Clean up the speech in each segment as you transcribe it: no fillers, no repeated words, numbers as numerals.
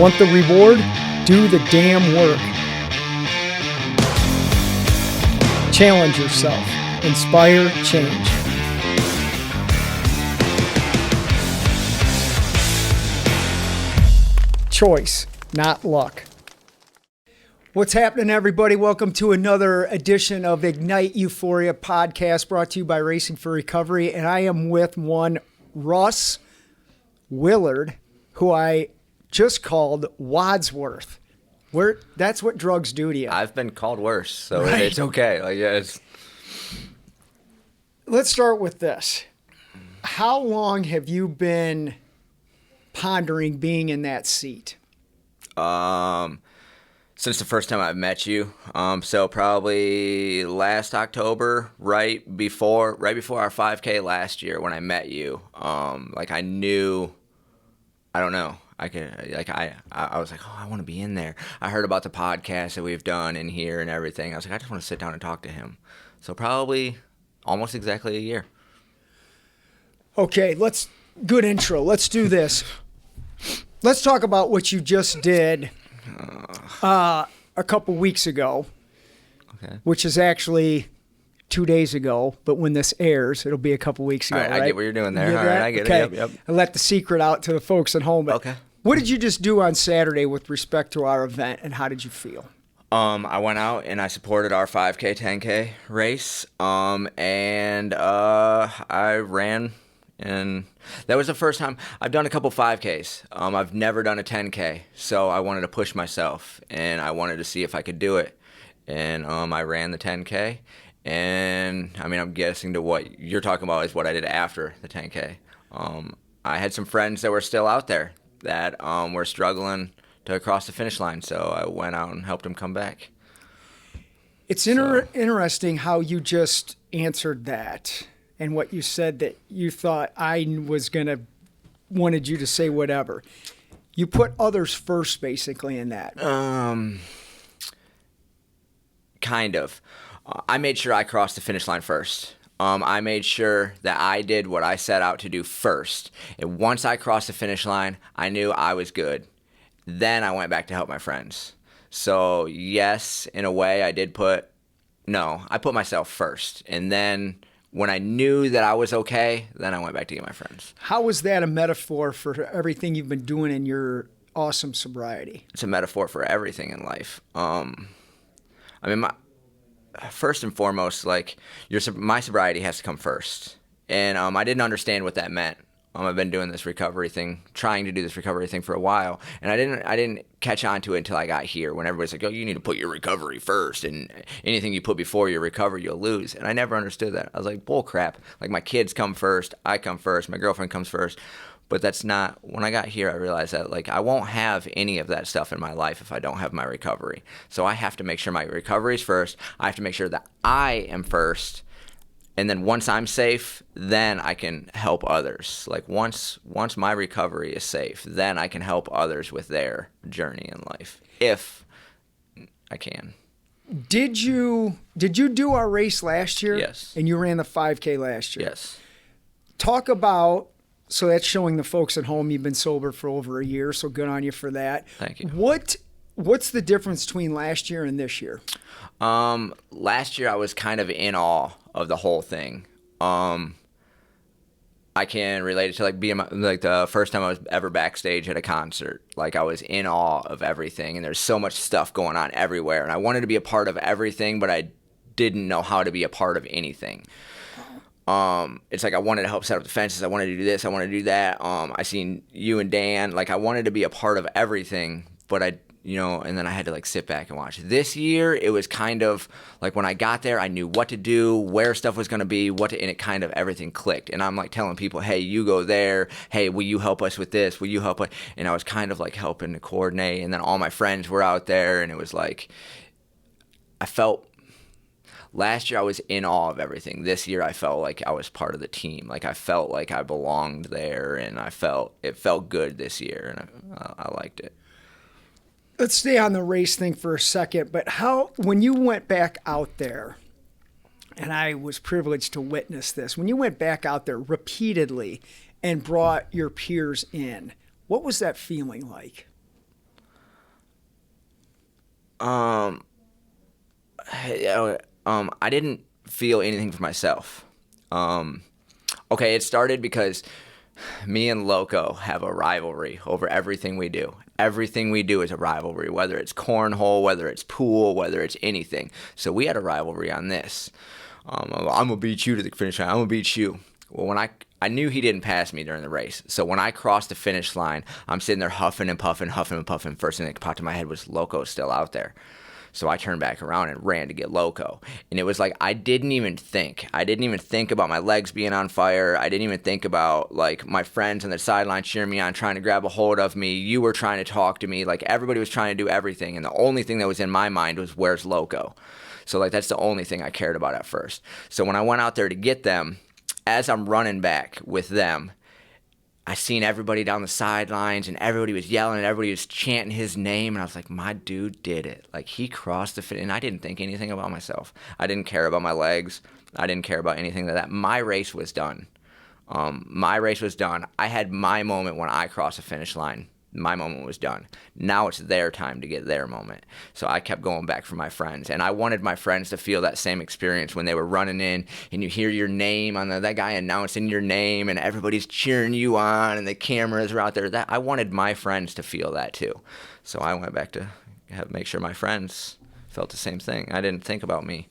Want the reward? Do the damn work. Challenge yourself. Inspire change. Choice, not luck. What's happening, everybody? Welcome to another edition of Ignite Euphoria podcast brought to you by Racing for Recovery. And I am with one Russ Willard, who I just called Wadsworth. That's what drugs do to you. I've been called worse, so right. It's okay. Let's start with this. How long have you been pondering being in that seat? Since the first time I met you. So probably last October, right before our 5K last year when I met you. I knew, I don't know. I was like, oh, I want to be in there. I heard about the podcast that we've done in here and everything. I was like, I just want to sit down and talk to him. So probably almost exactly a year. Okay, good intro. Let's do this. Let's talk about what you just did a couple weeks ago, okay, which is actually 2 days ago, but when this airs, it'll be a couple weeks ago, All right? I get what you're doing there. All right, I get it. Yep. I let the secret out to the folks at home. But okay. What did you just do on Saturday with respect to our event, and how did you feel? I went out and I supported our 5K, 10K race, and I ran, and that was the first time. I've done a couple 5Ks. I've never done a 10K, so I wanted to push myself, and I wanted to see if I could do it, and I ran the 10K, and I mean, I'm guessing to what you're talking about is what I did after the 10K. I had some friends that were still out there that were struggling to cross the finish line, so I went out and helped them come back. It's interesting how you just answered that, and what you said that you thought I wanted you to say whatever. You put others first, basically, in that. Kind of. I made sure I crossed the finish line first. I made sure that I did what I set out to do first. And once I crossed the finish line, I knew I was good. Then I went back to help my friends. So, yes, in a way, I put myself first. And then when I knew that I was okay, then I went back to get my friends. How was that a metaphor for everything you've been doing in your awesome sobriety? It's a metaphor for everything in life. First and foremost, my sobriety has to come first. And I didn't understand what that meant. I've been doing this recovery thing, trying to do this recovery thing for a while, and I didn't catch on to it until I got here, when everybody's like, oh, you need to put your recovery first, and anything you put before your recovery, you'll lose. And I never understood that. I was like, bull crap. Like, my kids come first, I come first, my girlfriend comes first. But that's not, when I got here, I realized that, I won't have any of that stuff in my life if I don't have my recovery. So I have to make sure my recovery is first. I have to make sure that I am first. And then once I'm safe, then I can help others. Once my recovery is safe, then I can help others with their journey in life, if I can. Did you do our race last year? Yes. And you ran the 5K last year? Yes. Talk about, so that's showing the folks at home you've been sober for over a year, so good on you for that. Thank you. What's the difference between last year and this year? Last year I was kind of in awe of the whole thing. I can relate it to being the first time I was ever backstage at a concert. I was in awe of everything, and there's so much stuff going on everywhere, and I wanted to be a part of everything, but I didn't know how to be a part of anything. It's I wanted to help set up the fences. I wanted to do this. I wanted to do that. I seen you and Dan. I wanted to be a part of everything, but and then I had to sit back and watch. This year, it was kind of when I got there, I knew what to do, where stuff was going to be, and it kind of everything clicked. And I'm telling people, hey, you go there. Hey, will you help us with this? Will you help us? And I was kind of helping to coordinate. And then all my friends were out there, and it was I felt. Last year I was in awe of everything. This year I felt like I was part of the team. I felt like I belonged there, and it felt good this year, and I liked it. Let's stay on the race thing for a second, but when you went back out there, and I was privileged to witness this, when you went back out there repeatedly and brought your peers in, what was that feeling like? Um, I didn't feel anything for myself. Okay, it started because me and Loco have a rivalry over everything we do. Everything we do is a rivalry, whether it's cornhole, whether it's pool, whether it's anything. So we had a rivalry on this. I'm going to beat you to the finish line. I'm going to beat you. Well, when I knew he didn't pass me during the race. So when I crossed the finish line, I'm sitting there huffing and puffing, huffing and puffing. First thing that popped in my head was Loco's still out there. So I turned back around and ran to get Loco. And it was like I didn't even think. I didn't even think about my legs being on fire. I didn't even think about like my friends on the sideline cheering me on, trying to grab a hold of me. You were trying to talk to me. Like everybody was trying to do everything. And the only thing that was in my mind was where's Loco? So like that's the only thing I cared about at first. So when I went out there to get them, as I'm running back with them, I seen everybody down the sidelines and everybody was yelling and everybody was chanting his name. And I was like, my dude did it. Like he crossed the finish. And I didn't think anything about myself. I didn't care about my legs. I didn't care about anything like that. My race was done. My race was done. I had my moment when I crossed the finish line. My moment was done. Now it's their time to get their moment. So I kept going back for my friends. And I wanted my friends to feel that same experience when they were running in and you hear your name on that guy announcing your name and everybody's cheering you on and the cameras are out there. I wanted my friends to feel that too. So I went back to make sure my friends felt the same thing. I didn't think about me.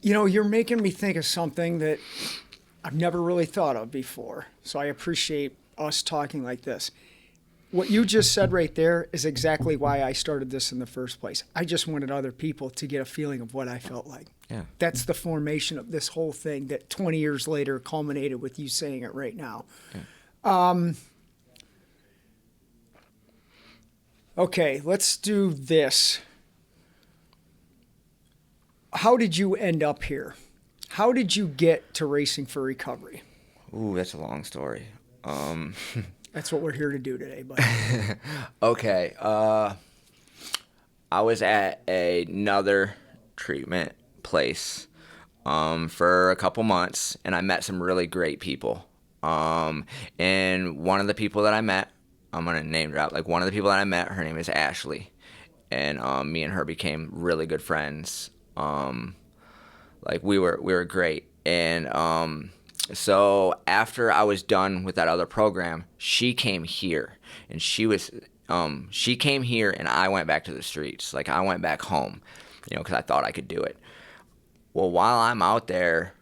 You know, you're making me think of something that I've never really thought of before. So I appreciate us talking like this. What you just said right there is exactly why I started this in the first place. I just wanted other people to get a feeling of what I felt like. Yeah. That's the formation of this whole thing that 20 years later culminated with you saying it right now. Yeah. Okay, let's do this. How did you end up here? How did you get to Racing for Recovery? Ooh, that's a long story. That's what we're here to do today, buddy. Okay. I was at another treatment place for a couple months, and I met some really great people. And one of the people that I met, I'm going to name drop, like one of the people that I met, her name is Ashley. And me and her became really good friends. Like we were great. And so after I was done with that other program, she came here, and she came here, and I went back to the streets. Like I went back home, because I thought I could do it. Well, while I'm out there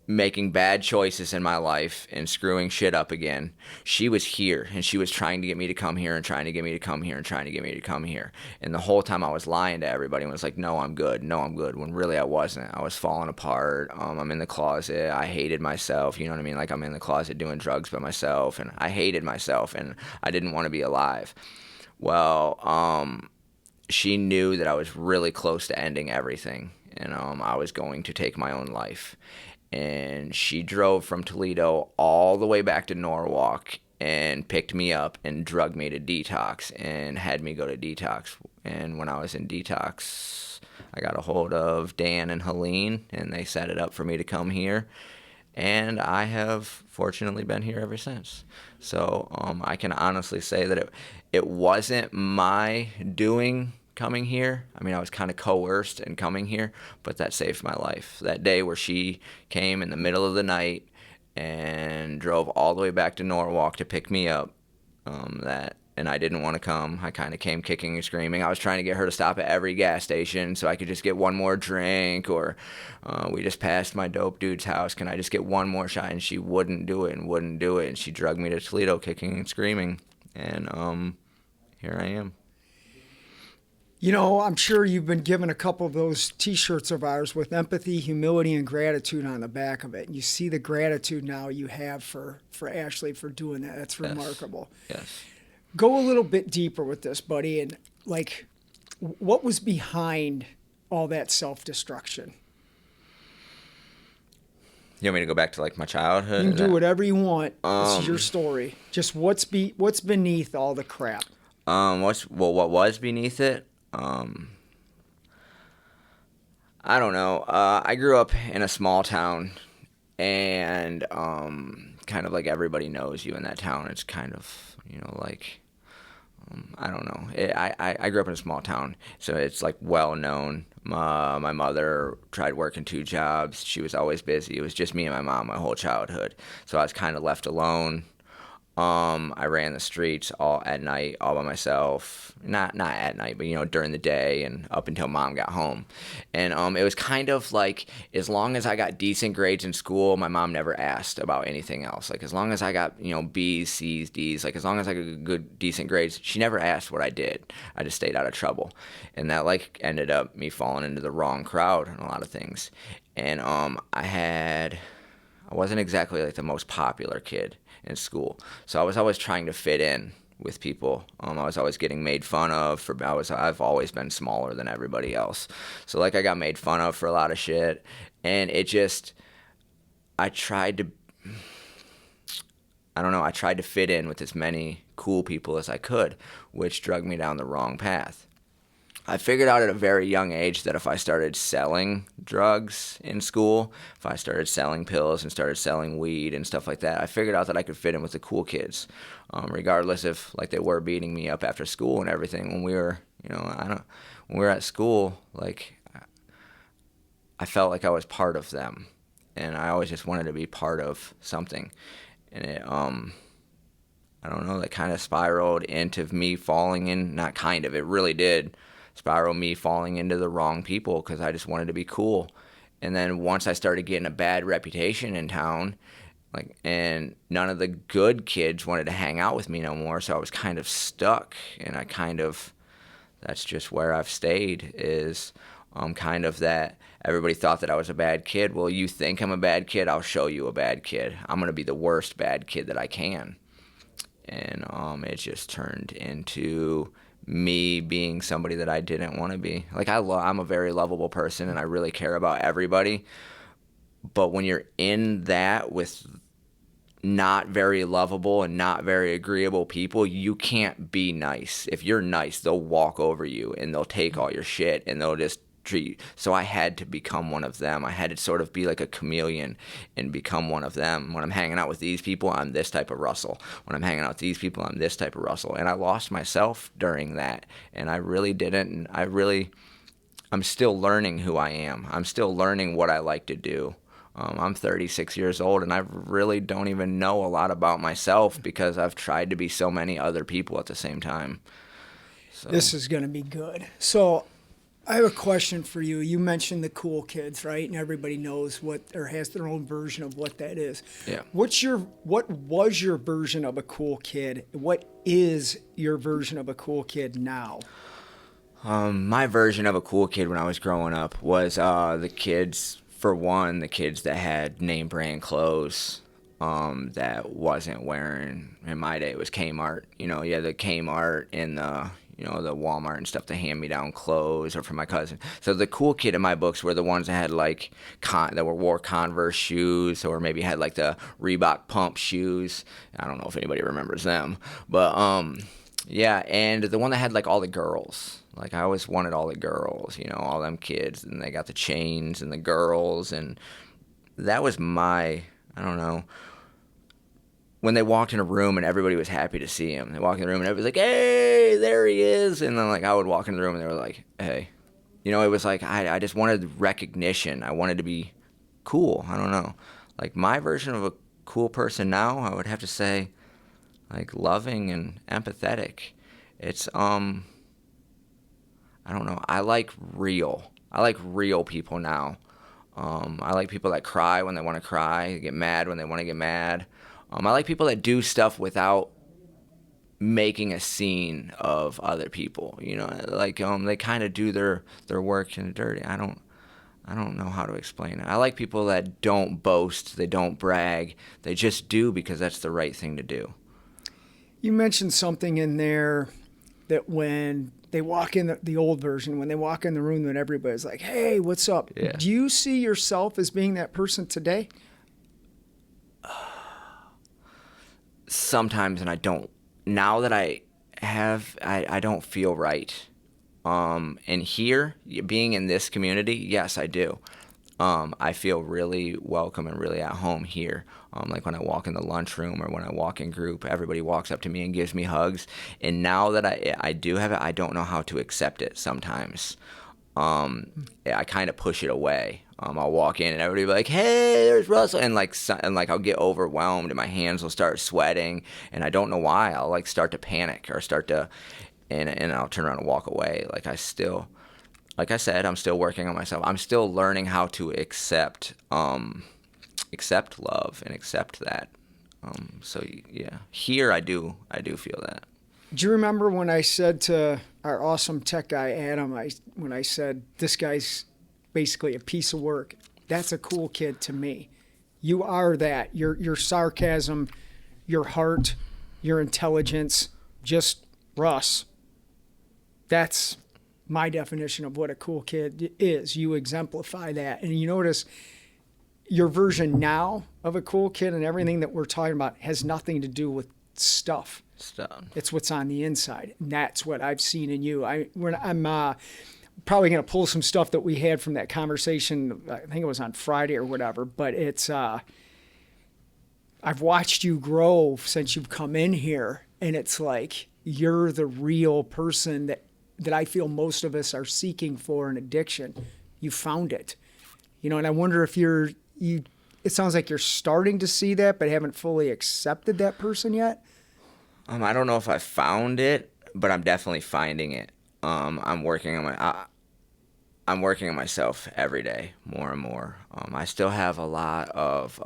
making bad choices in my life and screwing shit up again, she was here, and she was trying to get me to come here and trying to get me to come here and trying to get me to come here. And the whole time I was lying to everybody and was like, no, I'm good, when really I wasn't. I was falling apart. I'm in the closet. I hated myself. You know what I mean? Like I'm in the closet doing drugs by myself, and I hated myself, and I didn't want to be alive. Well, she knew that I was really close to ending everything, and I was going to take my own life. And she drove from Toledo all the way back to Norwalk and picked me up and drugged me to detox and had me go to detox. And when I was in detox, I got a hold of Dan and Helene, and they set it up for me to come here. And I have fortunately been here ever since. So I can honestly say that it wasn't my doing coming here. I mean, I was kind of coerced in coming here, but that saved my life. That day where she came in the middle of the night and drove all the way back to Norwalk to pick me up, and I didn't want to come. I kind of came kicking and screaming. I was trying to get her to stop at every gas station so I could just get one more drink, or we just passed my dope dude's house. Can I just get one more shot? And she wouldn't do it. And she drugged me to Toledo kicking and screaming. And here I am. I'm sure you've been given a couple of those T-shirts of ours with empathy, humility, and gratitude on the back of it. And you see the gratitude now you have for Ashley for doing that. That's remarkable. Yes. Go a little bit deeper with this, buddy. And, what was behind all that self-destruction? You want me to go back to, my childhood? You can do whatever you want. This is your story. Just what's beneath all the crap? What was beneath it? I don't know. I grew up in a small town, and kind of like everybody knows you in that town. It's kind of, I don't know. I grew up in a small town, so it's like well known. My mother tried working 2 jobs. She was always busy. It was just me and my mom my whole childhood. So I was kind of left alone. I ran the streets all at night, all by myself. Not at night, but during the day and up until mom got home. And it was kind of like as long as I got decent grades in school, my mom never asked about anything else. Like as long as I got B's, C's, D's, like as long as I got good decent grades, she never asked what I did. I just stayed out of trouble, and that like ended up me falling into the wrong crowd and a lot of things. And I wasn't exactly like the most popular kid in school, so I was always trying to fit in with people. I was always getting made fun of I've always been smaller than everybody else, so like I got made fun of for a lot of shit, and I tried to I tried to fit in with as many cool people as I could, which drug me down the wrong path. I figured out at a very young age that if I started selling drugs in school, if I started selling pills and started selling weed and stuff like that, I figured out that I could fit in with the cool kids, regardless if like they were beating me up after school and everything. When we were, when we were at school, like I felt like I was part of them, and I always just wanted to be part of something, and it I don't know, that kind of spiraled into me falling in. Not kind of, it really did spiral me falling into the wrong people because I just wanted to be cool. And then once I started getting a bad reputation in town, and none of the good kids wanted to hang out with me no more, so I was kind of stuck. And that's just where I've stayed, is kind of that everybody thought that I was a bad kid. Well, you think I'm a bad kid? I'll show you a bad kid. I'm going to be the worst bad kid that I can. And it just turned into me being somebody that I didn't want to be. Like I'm a very lovable person, and I really care about everybody. But when you're in that with not very lovable and not very agreeable people, you can't be nice. If you're nice, they'll walk over you and they'll take all your shit and they'll just treat. So I had to become one of them. I had to sort of be like a chameleon and become one of them. When I'm hanging out with these people, I'm this type of Russell. When I'm hanging out with these people, I'm this type of Russell. And I lost myself during that. And I really didn't. I'm still learning who I am. I'm still learning what I like to do. I'm 36 years old, and I really don't even know a lot about myself because I've tried to be so many other people at the same time. So. This is going to be good. So I have a question for you. You mentioned the cool kids, right? And everybody knows or has their own version of what that is. Yeah. What was your version of a cool kid? What is your version of a cool kid now? My version of a cool kid when I was growing up was the kids that had name brand clothes that wasn't wearing, in my day it was Kmart. The Kmart and the Walmart and stuff, the hand-me-down clothes, or for my cousin. So the cool kid in my books were the ones that had like wore Converse shoes, or maybe had like the Reebok pump shoes. I don't know if anybody remembers them, but yeah, and the one that had like all the girls. Like I always wanted all the girls, all them kids, and they got the chains and the girls, and that was I don't know. When they walked in a room and everybody was happy to see him. They walked in the room and everybody was like, "Hey, there he is." And then like I would walk in the room and they were like, "Hey." It was like I just wanted recognition. I wanted to be cool. I don't know. Like my version of a cool person now, I would have to say like loving and empathetic. It's I don't know. I like real people now. I like people that cry when they want to cry, get mad when they want to get mad. I like people that do stuff without making a scene of other people. They kind of do their work in the dirty. I don't know how to explain it. I like people that don't boast, they don't brag, they just do because that's the right thing to do. You mentioned something in there that when they walk in the old version, when they walk in the room, that everybody's like, "Hey, what's up?" Yeah. Do you see yourself as being that person today? Sometimes, and I don't. Now that I don't feel right. And here, being in this community, yes, I do. I feel really welcome and really at home here. Like when I walk in the lunchroom or when I walk in group, everybody walks up to me and gives me hugs. And now that I do have it, I don't know how to accept it sometimes. I kind of push it away. I'll walk in and everybody will be like, "Hey, there's Russell," and like I'll get overwhelmed and my hands will start sweating, and I don't know why. I'll like start to panic or and I'll turn around and walk away. Like I said, I'm still working on myself. I'm still learning how to accept love and accept that. So yeah, here I do feel that. Do you remember when I said to our awesome tech guy, Adam, when I said, this guy's basically a piece of work? That's a cool kid to me. You are that. Your sarcasm, your heart, your intelligence, just Russ. That's my definition of what a cool kid is. You exemplify that. And you notice your version now of a cool kid and everything that we're talking about has nothing to do with stuff. It's what's on the inside. And that's what I've seen in you. I'm probably going to pull some stuff that we had from that conversation. I think it was on Friday or whatever, but it's, I've watched you grow since you've come in here, and it's like you're the real person that I feel most of us are seeking for in addiction. You found it, and I wonder if it sounds like you're starting to see that, but haven't fully accepted that person yet. I don't know if I found it, but I'm definitely finding it. I'm working on myself every day, more and more. I still have a lot of,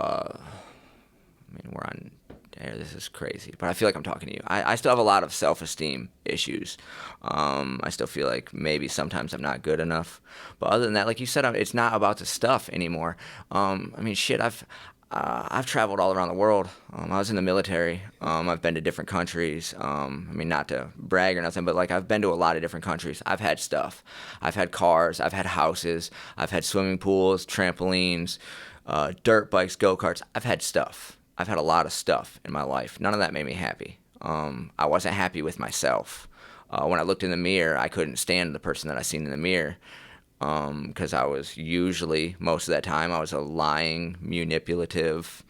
we're on air, this is crazy, but I feel like I'm talking to you. I still have a lot of self-esteem issues. I still feel like maybe sometimes I'm not good enough. But other than that, like you said, it's not about the stuff anymore. I've traveled all around the world. I was in the military. I've been to different countries. Not to brag or nothing, but like I've been to a lot of different countries. I've had stuff. I've had cars. I've had houses. I've had swimming pools, trampolines, dirt bikes, go-karts. I've had stuff. I've had a lot of stuff in my life. None of that made me happy. I wasn't happy with myself. When I looked in the mirror, I couldn't stand the person that I seen in the mirror. Because I was usually, most of that time, I was a lying, manipulative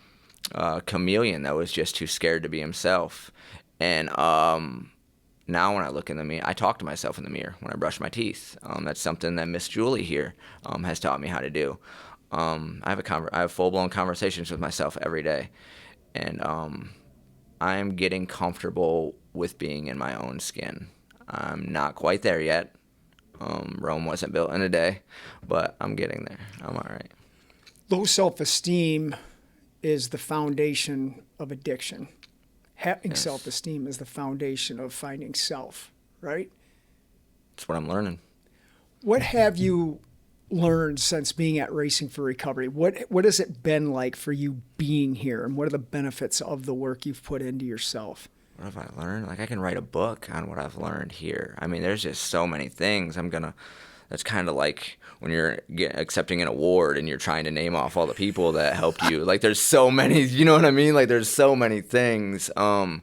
chameleon that was just too scared to be himself. And now when I look in the mirror, I talk to myself in the mirror when I brush my teeth. That's something that Miss Julie here has taught me how to do. I have full-blown conversations with myself every day. And I'm getting comfortable with being in my own skin. I'm not quite there yet. Rome wasn't built in a day, but I'm getting there. I'm all right. Low self-esteem is the foundation of addiction. Having self-esteem is the foundation of finding self, right? That's what I'm learning. What have you learned since being at Racing for Recovery? What has it been like for you being here, and what are the benefits of the work you've put into yourself? What have I learned? Like, I can write a book on what I've learned here. There's just so many things. That's kind of like when you're accepting an award and you're trying to name off all the people that helped you. Like, there's so many, you know what I mean? Like, there's so many things. I've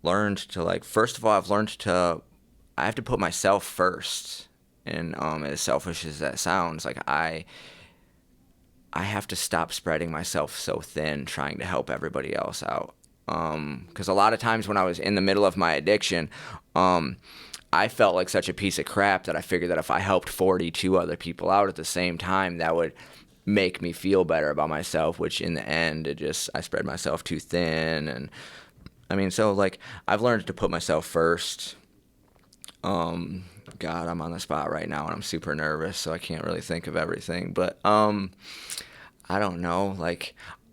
learned to, first of all, I have to put myself first. And as selfish as that sounds, I have to stop spreading myself so thin trying to help everybody else out. Because a lot of times when I was in the middle of my addiction, I felt like such a piece of crap that I figured that if I helped 42 other people out at the same time, that would make me feel better about myself, which in the end, I spread myself too thin. And I've learned to put myself first. God, I'm on the spot right now and I'm super nervous, so I can't really think of everything. But I don't know.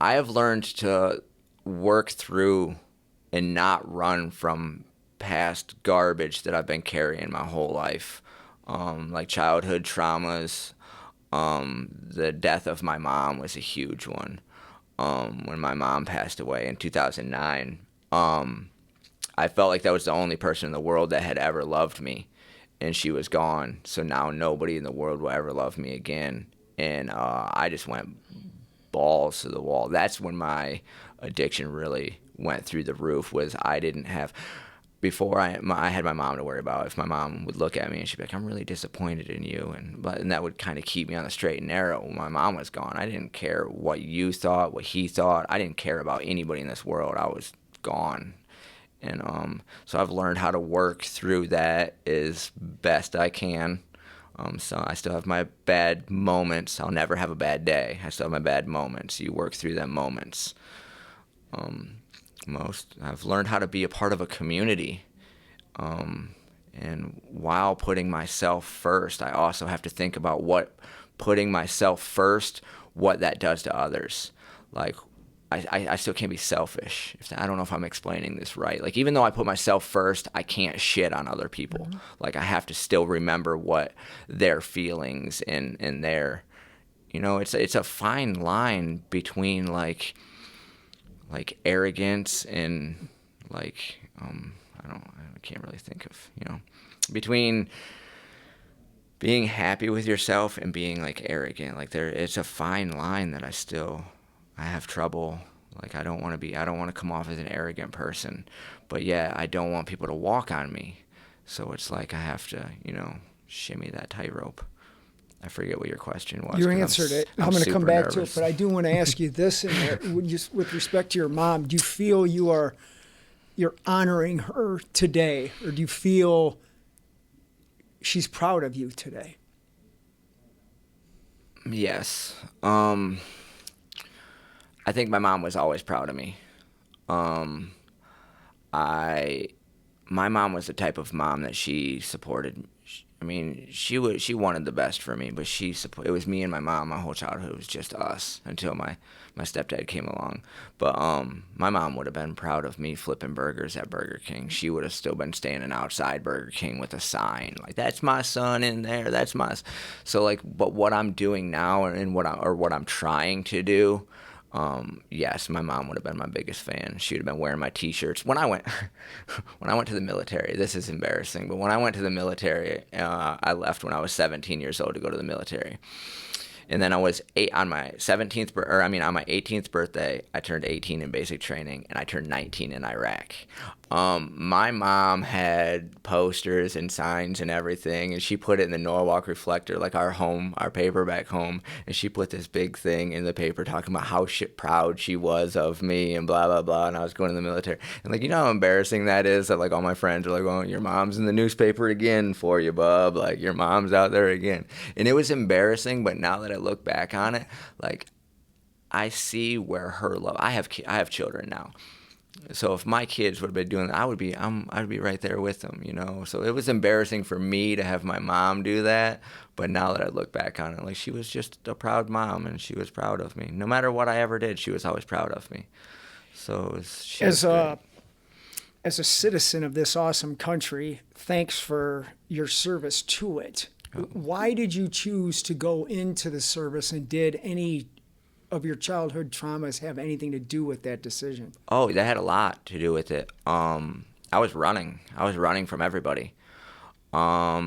I have learned to work through and not run from past garbage that I've been carrying my whole life. Childhood traumas. The death of my mom was a huge one. When my mom passed away in 2009, I felt like that was the only person in the world that had ever loved me, and she was gone. So now nobody in the world will ever love me again. And I just went balls to the wall. That's when my addiction really went through the roof. Was I didn't have, before I had my mom to worry about. If my mom would look at me and she'd be like, "I'm really disappointed in you," and that would kind of keep me on the straight and narrow. When my mom was gone, I didn't care what you thought, what he thought. I didn't care about anybody in this world. I was gone. And so I've learned how to work through that as best I can. So I still have my bad moments. I'll never have a bad day. I still have my bad moments. You work through them moments. I've learned how to be a part of a community. And while putting myself first, I also have to think about what putting myself first, what that does to others. Like, I still can't be selfish. I don't know if I'm explaining this right. Like, even though I put myself first, I can't shit on other people. Mm-hmm. Like, I have to still remember what their feelings and their, it's a fine line between like arrogance and like, I can't really think of, between being happy with yourself and being like arrogant. Like, it's a fine line that I have trouble. Like, I don't want to come off as an arrogant person, but yeah, I don't want people to walk on me. So it's like I have to, shimmy that tightrope. I forget what your question was. You answered it. I'm going to come back to it, but I do want to ask you this with respect to your mom. Do you feel you're honoring her today, or do you feel she's proud of you today? Yes. I think my mom was always proud of me. My mom was the type of mom that she supported. She wanted the best for me, but it was me and my mom. My whole childhood was just us until my stepdad came along. But my mom would have been proud of me flipping burgers at Burger King. She would have still been standing outside Burger King with a sign like, "That's my son in there. That's my." So like, but what I'm doing now and what I'm trying to do. Yes, my mom would have been my biggest fan. She would have been wearing my T-shirts when I went to the military. This is embarrassing, but when I went to the military, I left when I was 17 years old to go to the military. And then I was on my 18th birthday, I turned 18 in basic training, and I turned 19 in Iraq. My mom had posters and signs and everything, and she put it in the Norwalk Reflector, like our paper back home, and she put this big thing in the paper talking about how proud she was of me and blah, blah, blah, and I was going to the military. And like, how embarrassing that is that like all my friends are like, "Oh, your mom's in the newspaper again for you, bub. Like, your mom's out there again." And it was embarrassing, but now that I look back on it, like, I see where her love. I have children now, so if my kids would have been doing that, I'd be right there with them, So it was embarrassing for me to have my mom do that, but now that I look back on it, like, she was just a proud mom, and she was proud of me. No matter what I ever did, she was always proud of me. So as a citizen of this awesome country, thanks for your service to it. Why did you choose to go into the service, and did any of your childhood traumas have anything to do with that decision? Oh, that had a lot to do with it. I was running from everybody. I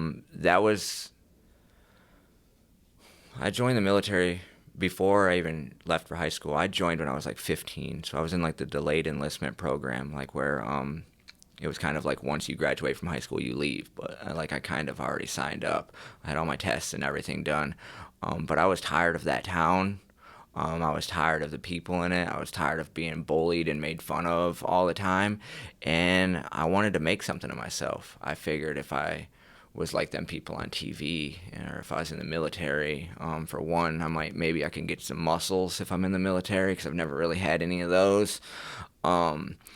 joined the military before I even left for high school. I joined when I was like 15, so I was in like the delayed enlistment program, like where it was kind of like once you graduate from high school, you leave. But I kind of already signed up. I had all my tests and everything done. But I was tired of that town. I was tired of the people in it. I was tired of being bullied and made fun of all the time. And I wanted to make something of myself. I figured if I was like them people on TV, or if I was in the military, for one, maybe I can get some muscles if I'm in the military, because I've never really had any of those.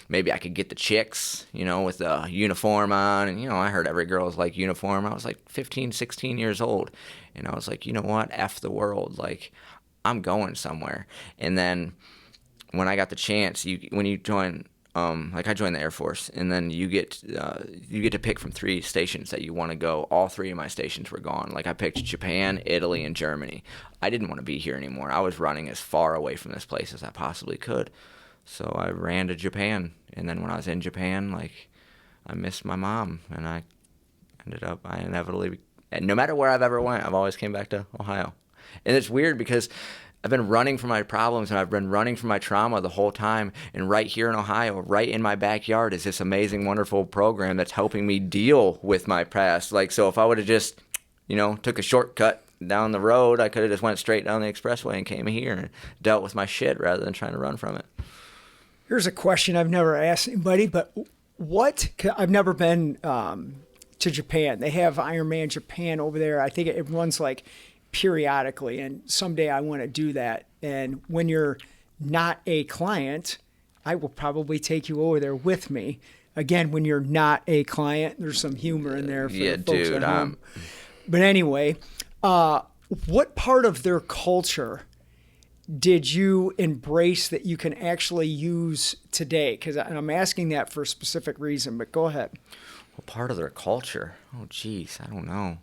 Maybe I could get the chicks, with the uniform on. And, I heard every girl's like uniform. I was like 15, 16 years old. And I was like, you know what? F the world. Like, I'm going somewhere. And then when I got the chance, when you join, I joined the Air Force, and then you get to pick from 3 stations that you want to go. All 3 of my stations were gone. Like, I picked Japan, Italy, and Germany. I didn't want to be here anymore. I was running as far away from this place as I possibly could. So I ran to Japan, and then when I was in Japan, like, I missed my mom, and I inevitably, no matter where I've ever went, I've always came back to Ohio. And it's weird because running from my problems, and I've been running from my trauma the whole time. And right here in Ohio, right in my backyard, is this amazing, wonderful program that's helping me deal with my past. Like, so if I would have just, took a shortcut down the road, I could have just went straight down the expressway and came here and dealt with my shit rather than trying to run from it. Here's a question I've never asked anybody, but I've never been to Japan. They have Ironman Japan over there. I think it runs like periodically, and someday I want to do that. And when you're not a client, I will probably take you over there with me. Again, when you're not a client, there's some humor in there for the folks at home. But anyway, what part of their culture did you embrace that you can actually use today? Because I'm asking that for a specific reason, but go ahead. What part of their culture? Oh, geez, I don't know.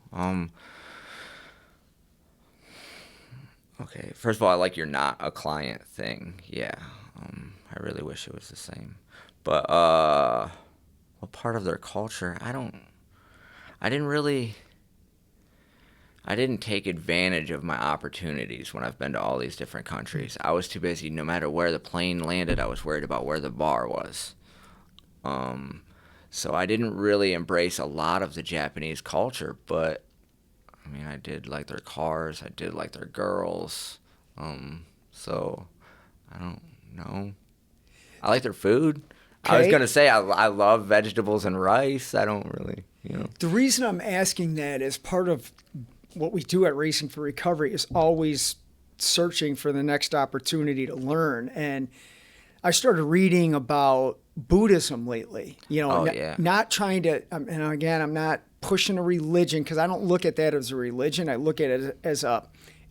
Okay, first of all, I like you're not a client thing. Yeah, I really wish it was the same. But what part of their culture? I didn't take advantage of my opportunities when I've been to all these different countries. I was too busy. No matter where the plane landed, I was worried about where the bar was. So I didn't really embrace a lot of the Japanese culture, but I mean, I did like their cars. I did like their girls. So I don't know. I like their food. Okay. I was going to say I love vegetables and rice. I don't really, The reason I'm asking that is part of what we do at Racing for Recovery is always searching for the next opportunity to learn. And I started reading about Buddhism lately, not trying to, and again, I'm not pushing a religion because I don't look at that as a religion. I look at it as an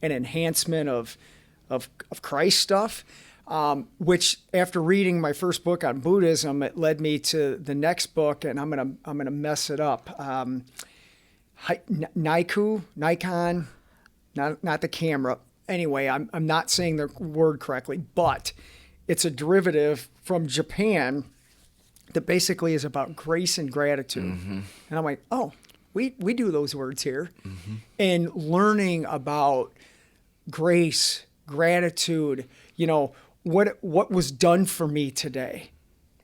enhancement of Christ stuff, which after reading my first book on Buddhism, it led me to the next book, and I'm gonna mess it up. Nikon, not the camera. Anyway, I'm not saying the word correctly, but it's a derivative from Japan that basically is about grace and gratitude. Mm-hmm. And I'm like, oh, we do those words here. Mm-hmm. And learning about grace, gratitude, what was done for me today.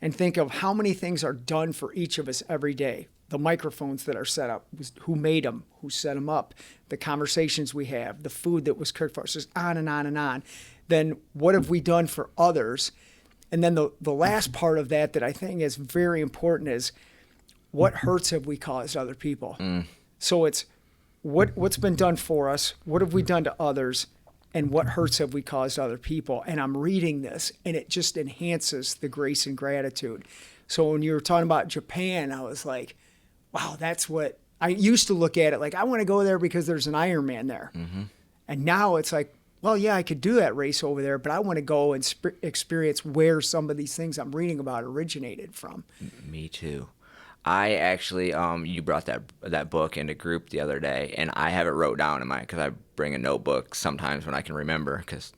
And think of how many things are done for each of us every day. The microphones that are set up, who made them, who set them up, the conversations we have, the food that was cooked for us, just on and on and on. Then what have we done for others? And then the last part of that I think is very important is what hurts have we caused other people? Mm. So it's what's been done for us, what have we done to others, and what hurts have we caused other people? And I'm reading this, and it just enhances the grace and gratitude. So when you were talking about Japan, I was like, wow, that's what I used to look at it like, I want to go there because there's an Ironman there. Mm-hmm. And now it's like, well, yeah, I could do that race over there, but I want to go and experience where some of these things I'm reading about originated from. Me too. I actually, you brought that book into group the other day, and I have it wrote down in because I bring a notebook sometimes when I can remember, because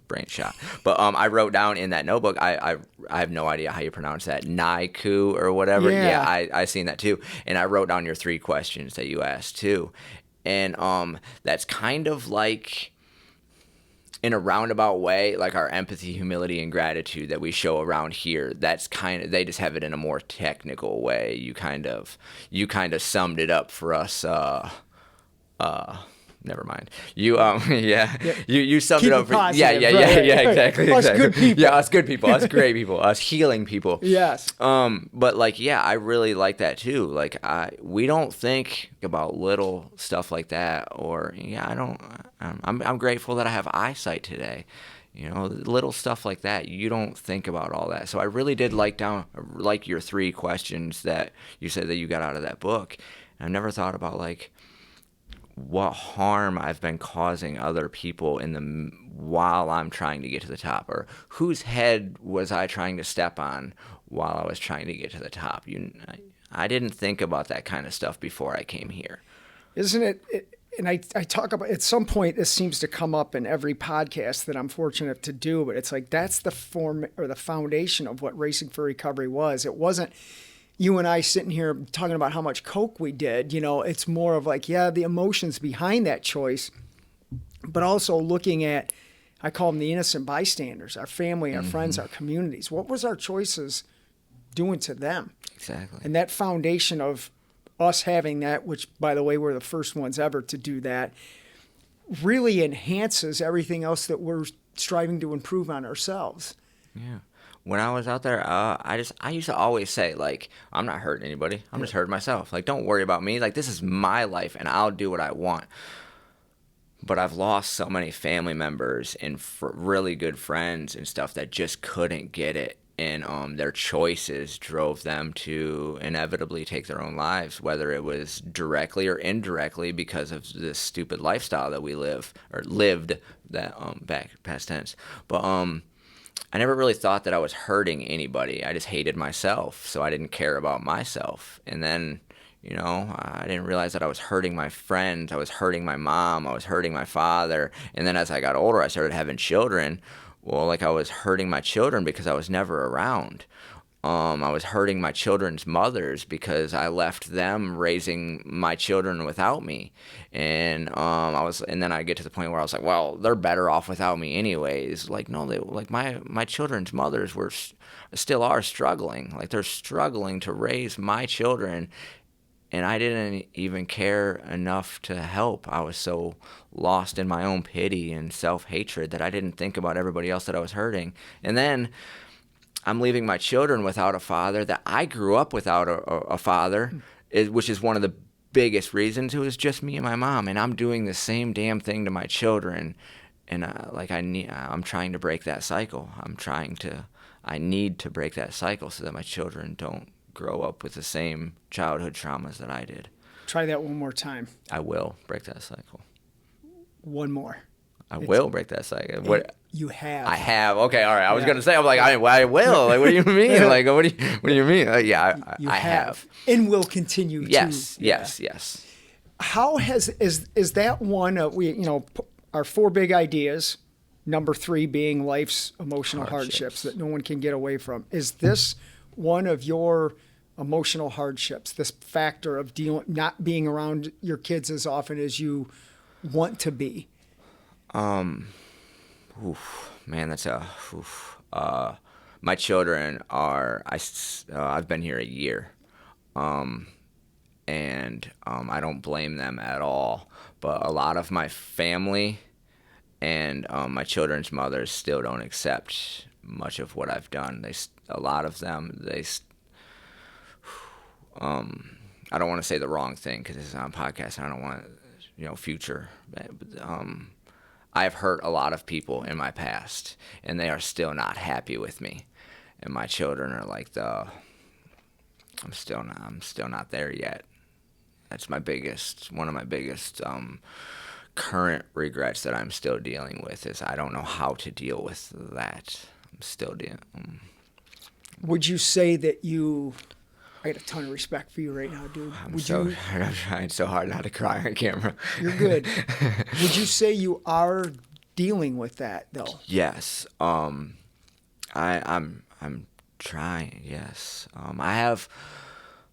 brain shot. But I wrote down in that notebook. I have no idea how you pronounce that, Naiku or whatever. Yeah, I seen that too, and I wrote down your 3 questions that you asked too, and that's kind of like, in a roundabout way, like our empathy, humility, and gratitude that we show around here. That's they just have it in a more technical way. You kind of summed it up for us. Never mind. You you summed Keep it up for positive, exactly. Us good people. Yeah, us good people, us great people, us healing people. Yes. But I really like that too. Like we don't think about little stuff like that, or I don't. I'm grateful that I have eyesight today. Little stuff like that. You don't think about all that. So I really did like your 3 questions that you said that you got out of that book. And I never thought about what harm I've been causing other people while I'm trying to get to the top, or whose head was I trying to step on while I was trying to get to the top. I didn't think about that kind of stuff before I came here. Isn't it? And I talk about, at some point, this seems to come up in every podcast that I'm fortunate to do, but it's like that's the form or the foundation of what Racing for Recovery was. It wasn't you and I sitting here talking about how much coke we did. It's more of the emotions behind that choice, but also looking at I call them the innocent bystanders, our family, our friends, our communities. What was our choices doing to them? Exactly. And that foundation of us having that, which, by the way, we're the first ones ever to do that, really enhances everything else that we're striving to improve on ourselves. Yeah. When I was out there, I used to always say, like, I'm not hurting anybody. I'm just hurting myself. Like, don't worry about me. Like, this is my life, and I'll do what I want. But I've lost so many family members and really good friends and stuff that just couldn't get it. And their choices drove them to inevitably take their own lives, whether it was directly or indirectly because of this stupid lifestyle that we lived, that back past tense. But I never really thought that I was hurting anybody. I just hated myself, so I didn't care about myself. And then, I didn't realize that I was hurting my friends. I was hurting my mom. I was hurting my father. And then as I got older, I started having children. Well, like, I was hurting my children because I was never around. I was hurting my children's mothers because I left them raising my children without me. And and then I get to the point where I was like, well, they're better off without me anyways. Like, no, my children's mothers still are struggling. Like, they're struggling to raise my children. And I didn't even care enough to help. I was so lost in my own pity and self-hatred that I didn't think about everybody else that I was hurting. And then I'm leaving my children without a father that I grew up without a father, which is one of the biggest reasons. It was just me and my mom, and I'm doing the same damn thing to my children. And I'm trying to break that cycle. I need to break that cycle so that my children don't grow up with the same childhood traumas that I did. Try that one more time. I will break that cycle. One more. I will break that cycle. What you have? I have. Okay, all right. I was gonna say, I'm like, I will. Like, what do you mean? Like, what do you mean? I have, and will continue. Yes, to. Yes. How is that one? Our 4 big ideas. Number 3 being life's emotional hardships that no one can get away from. Is this one of your emotional hardships? This factor of not being around your kids as often as you want to be. Man, that's my children are. I've been here a year, and I don't blame them at all. But a lot of my family and my children's mothers still don't accept much of what I've done. A lot of them, I don't want to say the wrong thing because this is on a podcast and I don't want future. But, I've hurt a lot of people in my past, and they are still not happy with me. And my children are like, I'm still not there yet. That's one of my biggest current regrets that I'm still dealing with is I don't know how to deal with that. I'm still dealing. Would you say that I got a ton of respect for you right now, dude. I'm trying so hard not to cry on camera. You're good. Would you say you are dealing with that though? Yes. I'm trying. Yes. I have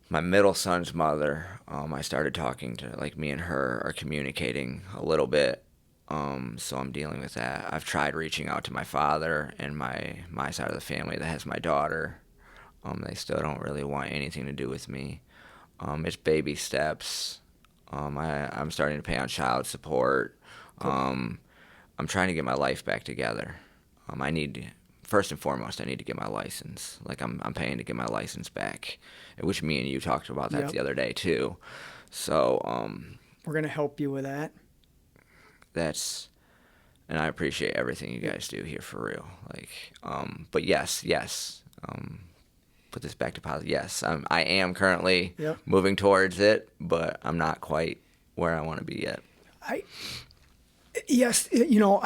my middle son's mother. I started talking to, like, me and her are communicating a little bit. So I'm dealing with that. I've tried reaching out to my father and my side of the family that has my daughter. They still don't really want anything to do with me. It's baby steps. I'm starting to pay on child support. I'm trying to get my life back together. First and foremost, I need to get my license. Like, I'm paying to get my license back, which me and you talked about that the other day too. So we're gonna help you with that. And I appreciate everything you guys do here for real. Like, but yes. Put this back to positive. Yes, I am currently moving towards it, but I'm not quite where I want to be yet. I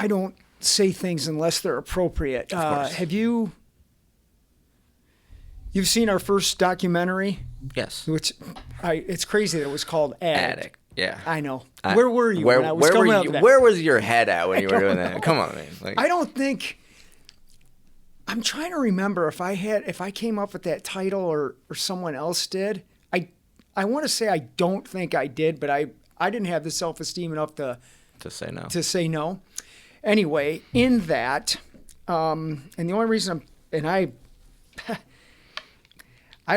don't say things unless they're appropriate. Have you've seen our first documentary? Yes. Which it's crazy that it was called Addict. Yeah. I know. Where were you when I was coming up with that? Where was your head at when you were doing that? Come on, man. Like, I don't think. I'm trying to remember if I came up with that title or someone else did. I want to say I don't think I did, but I didn't have the self-esteem enough to say no. To say no. Anyway, in that, and the only reason I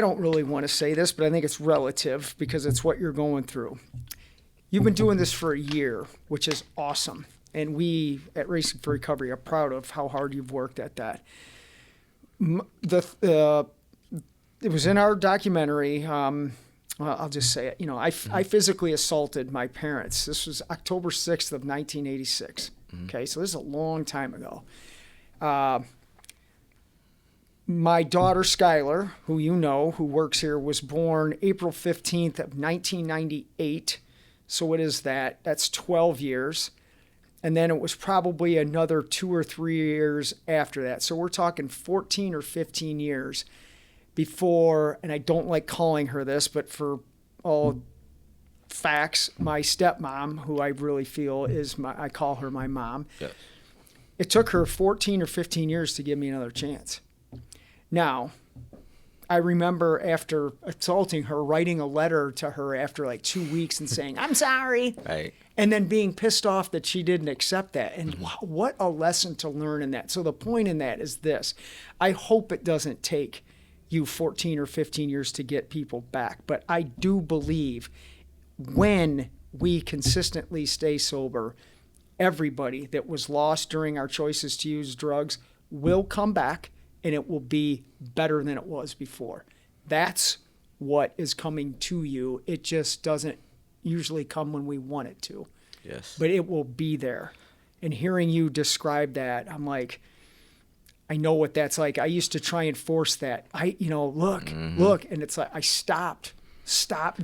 don't really want to say this, but I think it's relative because it's what you're going through. You've been doing this for a year, which is awesome. And we at Racing for Recovery are proud of how hard you've worked at that. It was in our documentary. Well, I'll just say it. I physically assaulted my parents. This was October 6th of 1986. Okay, so this is a long time ago. My daughter, Skylar, who who works here, was born April 15th of 1998. So what is that? That's 12 years. And then it was probably another 2 or 3 years after that. So we're talking 14 or 15 years before, and I don't like calling her this, but for all facts, my stepmom, who I really feel I call her my mom. Yes. It took her 14 or 15 years to give me another chance. Now, I remember after assaulting her, writing a letter to her after like 2 weeks and saying, I'm sorry. Right. And then being pissed off that she didn't accept that. And what a lesson to learn in that. So the point in that is this. I hope it doesn't take you 14 or 15 years to get people back. But I do believe when we consistently stay sober, everybody that was lost during our choices to use drugs will come back, and it will be better than it was before. That's what is coming to you. It just doesn't usually come when we want it to. Yes. But it will be there. And hearing you describe that, I'm like, I know what that's like. I used to try and force that. Look. And it's like I stopped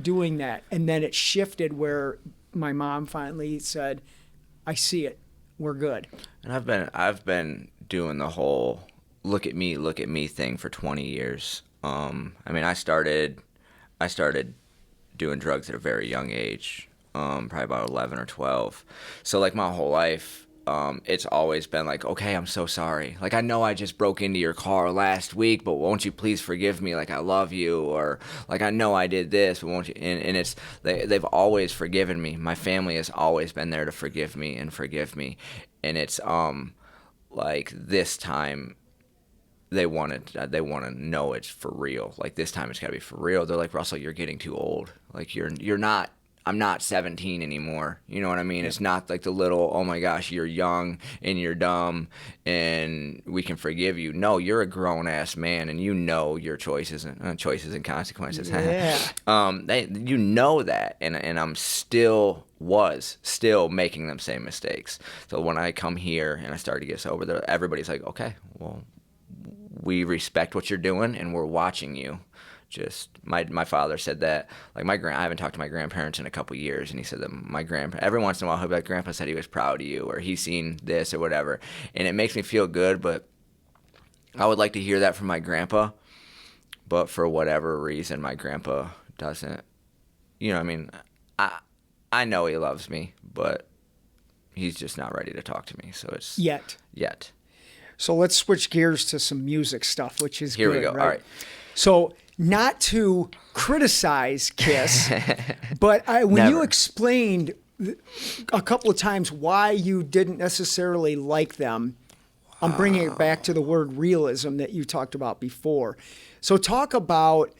doing that. And then it shifted where my mom finally said, I see it. We're good. And I've been doing the whole look at me thing for 20 years. I started doing drugs at a very young age, probably about 11 or 12. So like my whole life, it's always been like, okay, I'm so sorry. Like, I know I just broke into your car last week, but won't you please forgive me? Like, I love you. Or like, I know I did this, but won't you? And it's, they've always forgiven me. My family has always been there to forgive me. And it's, like this time, they want to know it's for real. Like, this time it's got to be for real. They're like, Russell, you're getting too old. Like, you're not, I'm not 17 anymore. You know what I mean? It's not like the little, oh my gosh, you're young and you're dumb and we can forgive you. No, you're a grown ass man and you know your choices and consequences. Yeah. You know that. And I'm still making them same mistakes. So when I come here and I start to get sober, everybody's like, okay, well, we respect what you're doing and we're watching you. Just my father said that, like, I haven't talked to my grandparents in a couple years, and he said that every once in a while he'll be like, Grandpa said he was proud of you, or he's seen this or whatever, and it makes me feel good. But I would like to hear that from my grandpa, but for whatever reason my grandpa doesn't. I mean, I know he loves me, but he's just not ready to talk to me. So it's yet. So let's switch gears to some music stuff, which is here good, we go. Right? All right. So not to criticize Kiss, but when you explained a couple of times why you didn't necessarily like them, I'm bringing it back to the word realism that you talked about before. So talk about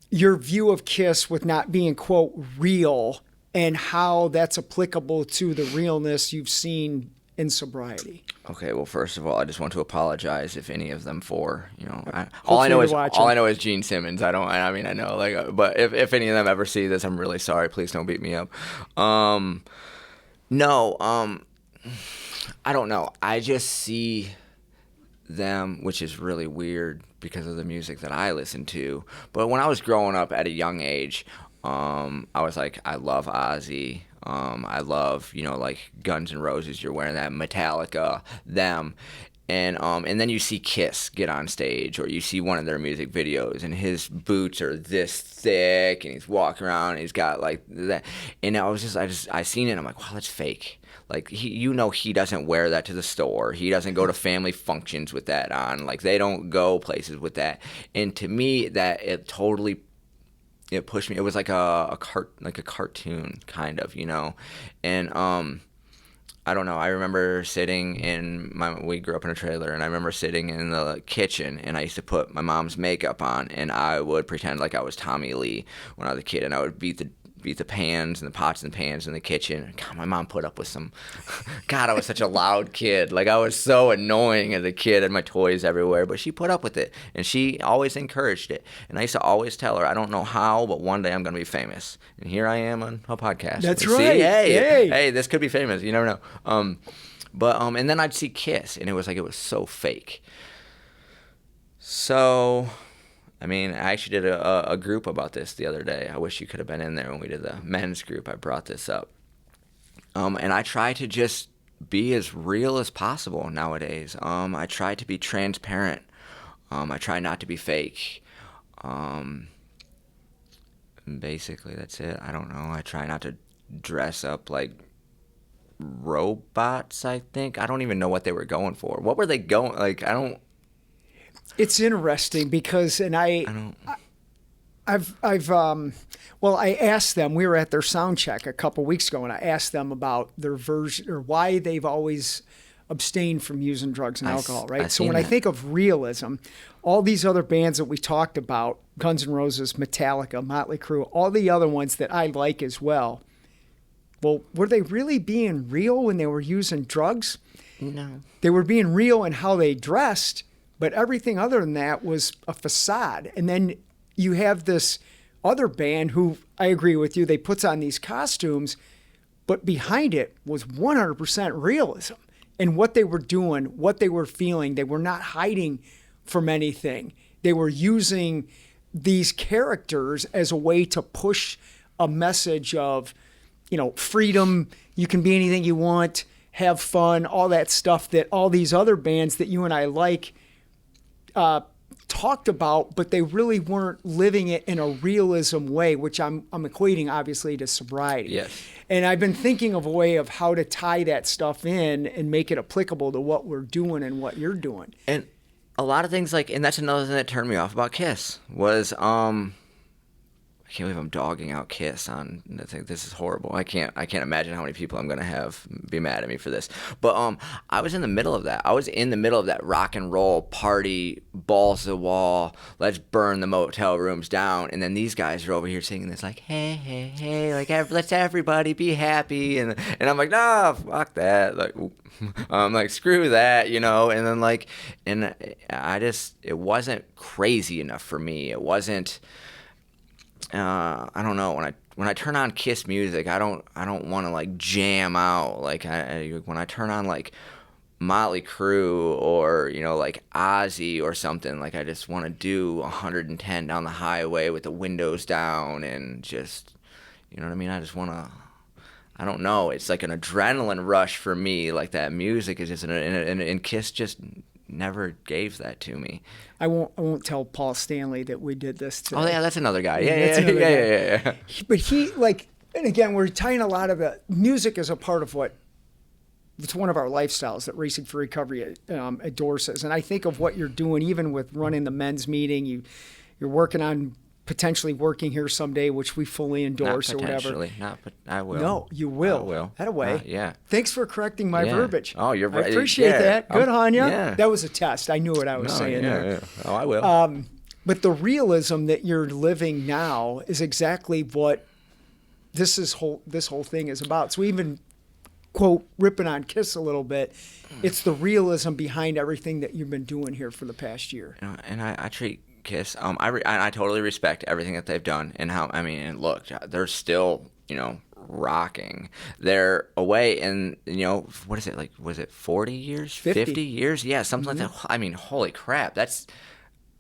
your view of Kiss with not being, quote, real, and how that's applicable to the realness you've seen in sobriety. Okay, well, first of all, I just want to apologize if any of them all I know is Gene Simmons. I know, like, but if any of them ever see this, I'm really sorry. Please don't beat me up. I don't know. I just see them, which is really weird because of the music that I listen to. But when I was growing up at a young age, I was like, I love Ozzy. I love, like Guns N' Roses, you're wearing that, Metallica, them. And then you see Kiss get on stage, or you see one of their music videos and his boots are this thick and he's walking around and he's got like that. And I seen it and I'm like, wow, that's fake. Like, he doesn't wear that to the store. He doesn't go to family functions with that on. Like, they don't go places with that. And to me, that it pushed me. It was like a cartoon kind of, and I don't know. I remember sitting we grew up in a trailer, and I remember sitting in the kitchen, and I used to put my mom's makeup on, and I would pretend like I was Tommy Lee when I was a kid, and I would beat the pans and the pots and pans in the kitchen. God, my mom put up with some. God, I was such a loud kid. Like, I was so annoying as a kid, and my toys everywhere. But she put up with it, and she always encouraged it. And I used to always tell her, I don't know how, but one day I'm going to be famous. And here I am on a podcast. That's right. right. Hey, this could be famous. You never know. And then I'd see Kiss, and it was so fake. So, I mean, I actually did a group about this the other day. I wish you could have been in there when we did the men's group. I brought this up. And I try to just be as real as possible nowadays. I try to be transparent. I try not to be fake. Basically, that's it. I don't know. I try not to dress up like robots, I think. I don't even know what they were going for. What were they going... Like, I don't... It's interesting because, and I asked them, we were at their sound check a couple weeks ago, and I asked them about their version, or why they've always abstained from using drugs and alcohol, right? So when I think of realism, all these other bands that we talked about, Guns N' Roses, Metallica, Motley Crue, all the other ones that I like as well, well, were they really being real when they were using drugs? No. They were being real in how they dressed, but everything other than that was a facade. And then you have this other band who, I agree with you, they puts on these costumes, but behind it was 100% realism. And what they were doing, what they were feeling, they were not hiding from anything. They were using these characters as a way to push a message of, freedom, you can be anything you want, have fun, all that stuff that all these other bands that you and I like talked about, but they really weren't living it in a realism way, which I'm equating obviously to sobriety. Yes. And I've been thinking of a way of how to tie that stuff in and make it applicable to what we're doing and what you're doing. And a lot of things and that's another thing that turned me off about Kiss was I can't believe I'm dogging out Kiss on. I think this is horrible. I can't imagine how many people I'm gonna be mad at me for this. But I was in the middle of that. I was in the middle of that rock and roll party, balls to the wall. Let's burn the motel rooms down. And then these guys are over here singing this like, hey, hey, hey, let's everybody be happy. And I'm like, nah, fuck that. Like screw that, And then it wasn't crazy enough for me. It wasn't. I don't know, when I turn on Kiss music, I don't want to jam out. When I turn on Motley Crue or Ozzy or something, I just want to do 110 down the highway with the windows down and just, you know what I mean? I just want to. I don't know. It's like an adrenaline rush for me. That music is just and Kiss just never gave that to me. I won't tell Paul Stanley that we did this today. Oh yeah, that's another guy. Yeah. But he and again, we're tying a lot of the music as a part of it's one of our lifestyles that Racing for Recovery endorses. And I think of what you're doing, even with running the men's meeting. You're working on potentially working here someday, which we fully endorse or whatever. I will. No, you will. I will. That way. Yeah. Thanks for correcting my verbiage. Oh, you're right. I appreciate that. Good on you. Yeah. That was a test. I knew what I was saying there. Yeah. Oh, I will. But the realism that you're living now is exactly what this whole thing is about. So even, quote, ripping on Kiss a little bit, it's the realism behind everything that you've been doing here for the past year. And I treat Kiss. I totally respect everything that they've done and how. I mean, and look, they're still rocking. They're away, and what is it like? Was it 40 years? 50 years? Yeah, something like that. I mean, holy crap! That's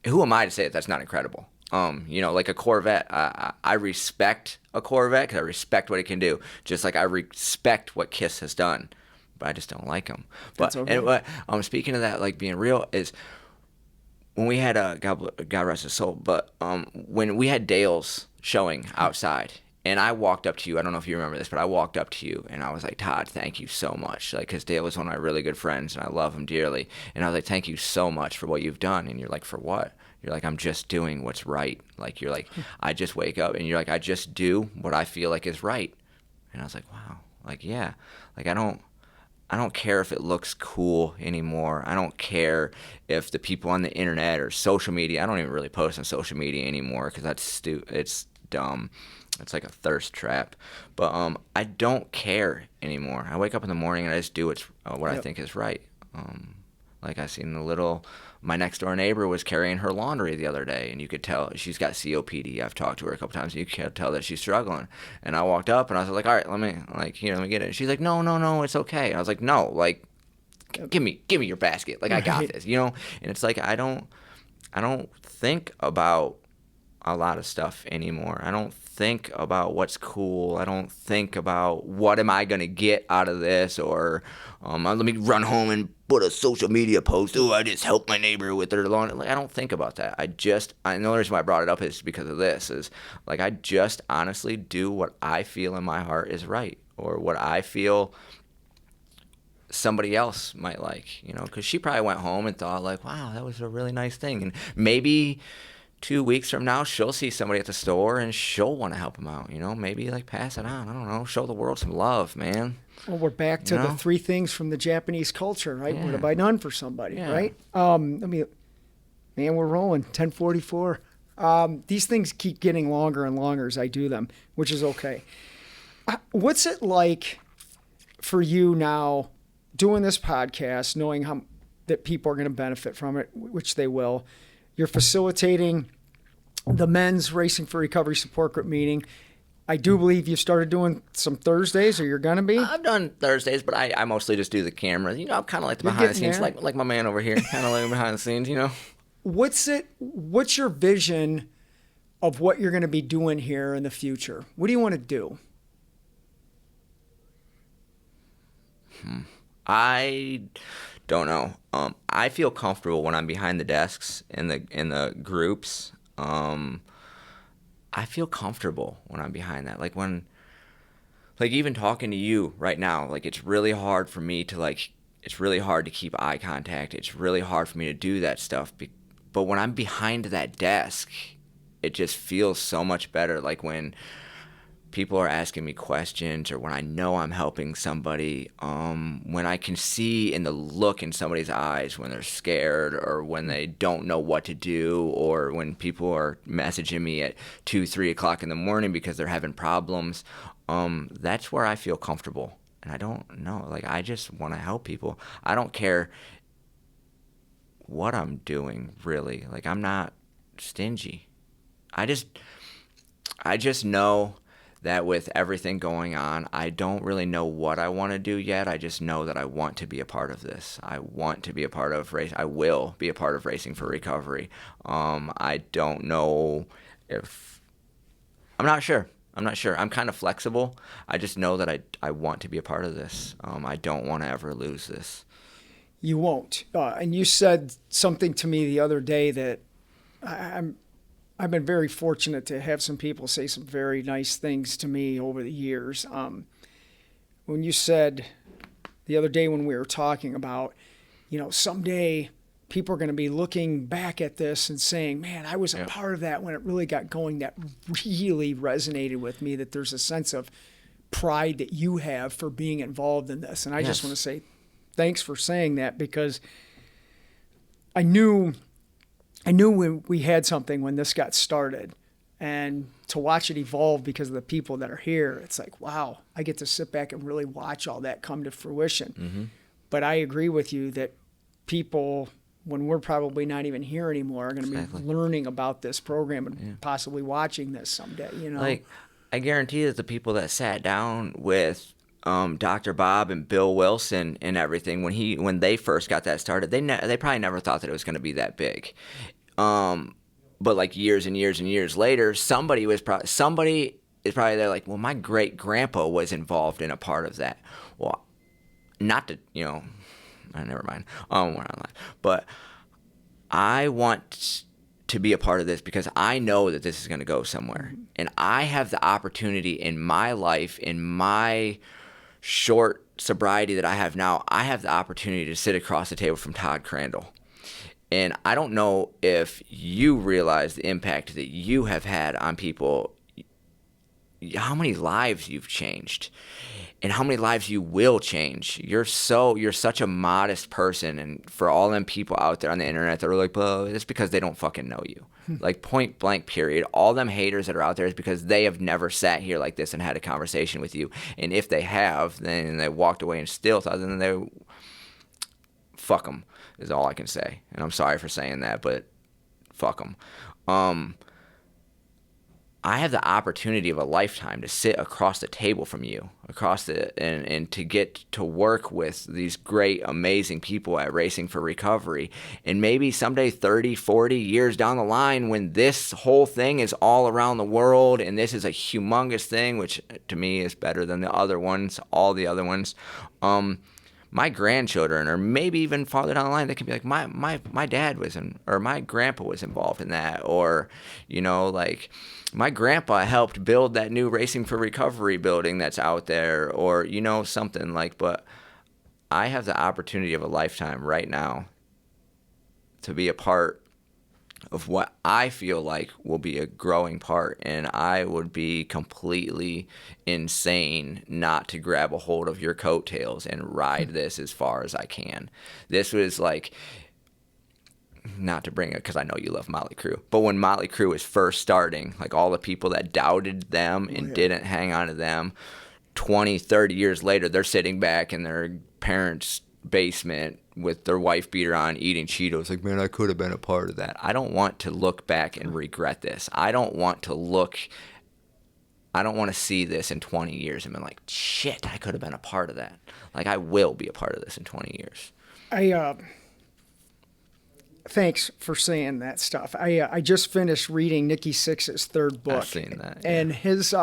who am I to say that that's not incredible? Like a Corvette. I respect a Corvette because I respect what it can do. Just like I respect what Kiss has done, but I just don't like them. But okay. Speaking of that, being real is. When we had God rest his soul, but when we had Dale's showing outside, and I walked up to you, I don't know if you remember this, but I walked up to you, and I was like, Todd, thank you so much, because Dale was one of my really good friends, and I love him dearly, and I was like, thank you so much for what you've done, and you're like, for what? You're like, I'm just doing what's right. You're like, I just wake up, and you're like, I just do what I feel like is right, and I was like, wow, yeah, I don't care if it looks cool anymore. I don't care if the people on the internet or social media. I don't even really post on social media anymore because it's dumb. It's like a thirst trap. But I don't care anymore. I wake up in the morning and I just do what I think is right. Like I seen my next door neighbor was carrying her laundry the other day, and you could tell she's got COPD. I've talked to her a couple times, and you could tell that she's struggling. And I walked up and I was like, all right, let me get it. And she's like, no, it's okay. And I was like, no, like, give me your basket. Like, I got this, And it's like, I don't think about a lot of stuff anymore. I don't think about what's cool. I don't think about what am I going to get out of this, or let me run home and put a social media post. Oh, I just helped my neighbor with their lawn. Like, I don't think about that. And the only reason why I brought it up is because of this. Is like I just honestly do what I feel in my heart is right, or what I feel somebody else might like. Because she probably went home and thought like, wow, that was a really nice thing, and maybe 2 weeks from now, she'll see somebody at the store and she'll want to help them out, maybe like pass it on. I don't know. Show the world some love, man. Well, we're back to the three things from the Japanese culture, right? Yeah. What have I done for somebody, Yeah. right? We're rolling 10:44. These things keep getting longer and longer as I do them, which is okay. What's it like for you now doing this podcast, knowing that people are going to benefit from it, which they will? You're facilitating the men's Racing for Recovery support group meeting. I do believe you started doing some Thursdays, or you're going to be? I've done Thursdays, but I mostly just do the camera. I'm kind of like the behind the scenes, like my man over here, kind of like behind the scenes, What's your vision of what you're going to be doing here in the future? What do you want to do? I don't know. I feel comfortable when I'm behind the desks in the groups. I feel comfortable when I'm behind that. Like even talking to you right now, like it's really hard for me to it's really hard to keep eye contact. It's really hard for me to do that stuff. But when I'm behind that desk, it just feels so much better. Like when people are asking me questions, or when I know I'm helping somebody, when I can see in the look in somebody's eyes when they're scared, or when they don't know what to do, or when people are messaging me at 2-3 o'clock in the morning because they're having problems, that's where I feel comfortable. And I don't know, like I just want to help people. I don't care what I'm doing, really. Like I'm not stingy. I just know that with everything going on, I don't really know what I want to do yet. I just know that I want to be a part of this. I want to be a part of race. I will be a part of Racing for Recovery. I don't know if I'm not sure. I'm kind of flexible. I just know that I want to be a part of this. I don't want to ever lose this. You won't. And you said something to me the other day that I've been very fortunate to have some people say some very nice things to me over the years. When you said the other day when we were talking about, someday people are going to be looking back at this and saying, man, I was a part of that when it really got going. That really resonated with me, that there's a sense of pride that you have for being involved in this. And I just want to say thanks for saying that, because I knew when we had something when this got started, and to watch it evolve because of the people that are here, it's like, wow, I get to sit back and really watch all that come to fruition. Mm-hmm. But I agree with you that people, when we're probably not even here anymore, are going to be learning about this program and possibly watching this someday, Like, I guarantee that the people that sat down with Dr. Bob and Bill Wilson and everything when they first got that started, they probably never thought that it was going to be that big. But like years and years and years later, somebody is probably there like, well, my great grandpa was involved in a part of that. Well, not to, never mind. We're not live. But I want to be a part of this because I know that this is going to go somewhere. And I have the opportunity in my life, in my short sobriety that I have now, I have the opportunity to sit across the table from Todd Crandell. And I don't know if you realize the impact that you have had on people, how many lives you've changed. and how many lives you will change. You're such a modest person, and for all them people out there on the internet that are like, well, it's because they don't fucking know you. Like, point blank, period. All them haters that are out there is because they have never sat here like this and had a conversation with you. And if they have, then they walked away and still thought, then they fuck them is all I can say. And I'm sorry for saying that, but fuck them. I have the opportunity of a lifetime to sit across the table from you, and to get to work with these great, amazing people at Racing for Recovery. And maybe someday 30, 40 years down the line, when this whole thing is all around the world and this is a humongous thing, which to me is better than the other ones, all the other ones, my grandchildren, or maybe even farther down the line, they can be like, my dad was or my grandpa was involved in that, or, like, my grandpa helped build that new Racing for Recovery building that's out there, or, something like. But I have the opportunity of a lifetime right now to be a part of what I feel like will be a growing part, and I would be completely insane not to grab a hold of your coattails and ride this as far as I can. This was like, not to bring it because I know you love Motley Crue, but when Motley Crue was first starting, like, all the people that doubted them and didn't hang on to them, 20, 30 years later, they're sitting back in their parents' basement with their wife beater on, eating Cheetos, like, man, I could have been a part of that. I don't want to look back and regret this. I don't want to see this in 20 years and be like, shit, I could have been a part of that. Like, I will be a part of this in 20 years. Thanks for saying that stuff. I just finished reading Nikki Sixx's third book. I've seen that. Yeah. And his,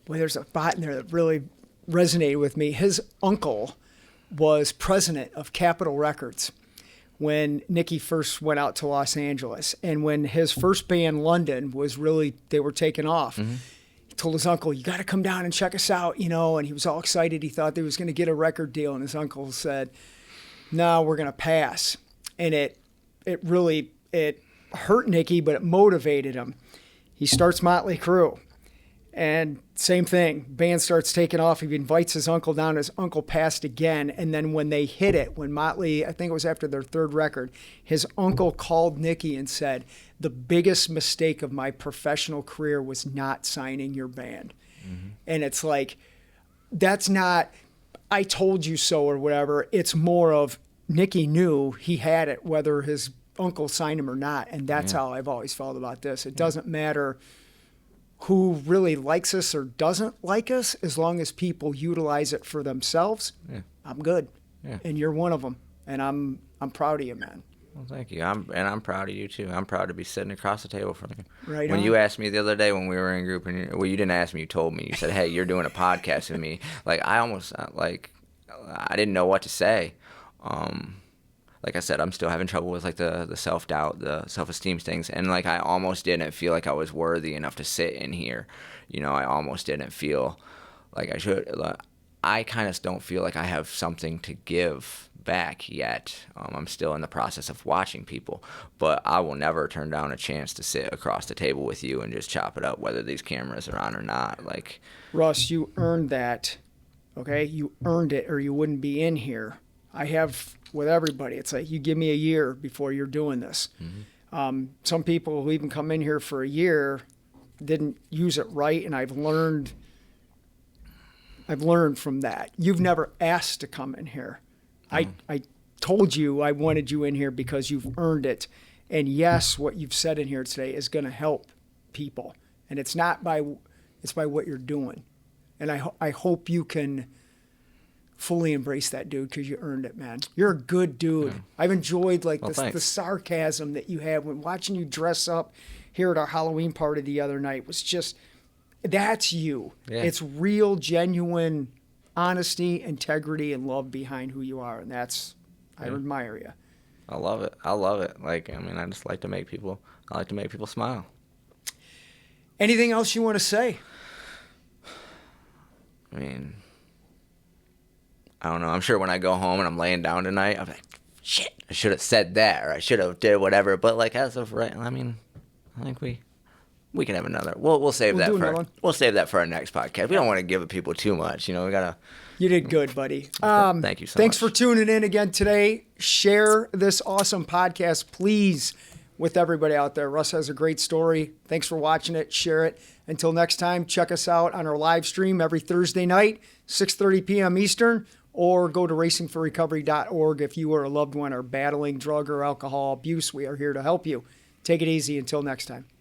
there's a spot in there that really resonated with me. His uncle was president of Capitol Records when Nikki first went out to Los Angeles. And when his first band, London, they were taking off, he told his uncle, you got to come down and check us out, and he was all excited. He thought they was going to get a record deal. And his uncle said, no, we're going to pass. And it really hurt Nikki, but it motivated him. He starts Motley Crue. And same thing, band starts taking off. He invites his uncle down. His uncle passed again. And then when they hit it, when Motley, I think it was after their third record, his uncle called Nikki and said, the biggest mistake of my professional career was not signing your band. Mm-hmm. And it's like, that's not, I told you so or whatever. It's more of, Nikki knew he had it, whether his uncle signed him or not. And that's how I've always felt about this. It doesn't matter who really likes us or doesn't like us, as long as people utilize it for themselves. I'm good. Yeah. And you're one of them. And I'm proud of you, man. Well, thank you. I'm proud of you too. I'm proud to be sitting across the table from you. Right. When you asked me the other day when we were in group, and you didn't ask me, you told me. You said, "Hey, you're doing a podcast with me." Like, I almost I didn't know what to say. Like I said, I'm still having trouble with, like, the self-doubt, the self-esteem things. And, like, I almost didn't feel like I was worthy enough to sit in here. I almost didn't feel like I should. I kind of don't feel like I have something to give back yet. I'm still in the process of watching people. But I will never turn down a chance to sit across the table with you and just chop it up, whether these cameras are on or not. Like, Russ, you earned that, okay? You earned it, or you wouldn't be in here. I have with everybody. It's like, you give me a year before you're doing this. Mm-hmm. Some people who even come in here for a year didn't use it right, and I've learned from that. You've never asked to come in here. Mm-hmm. I told you I wanted you in here because you've earned it. And yes, what you've said in here today is going to help people. And it's by what you're doing. And I hope you can fully embrace that, dude, because you earned it, man. You're a good dude. Yeah. I've enjoyed the sarcasm that you have when watching you dress up here at our Halloween party the other night. Was just, that's you. Yeah. It's real, genuine honesty, integrity, and love behind who you are, and that's, I admire you. I love it. Like, I just like to make people. I like to make people smile. Anything else you want to say? I don't know. I'm sure when I go home and I'm laying down tonight, I'm like, shit, I should have said that, or I should have did whatever. But, like, as of right, I think We can have another. We'll save We'll that do for another one. we'll save that for our next podcast. We don't want to give people too much. You know, we gotta. You did good, buddy. Thank you so Thanks much. for tuning in again today. Share this awesome podcast, please, with everybody out there. Russ has a great story. Thanks for watching it. Share it. Until next time, check us out on our live stream every Thursday night, 6:30 p.m. Eastern, or go to racingforrecovery.org if you or a loved one are battling drug or alcohol abuse. We are here to help you. Take it easy until next time.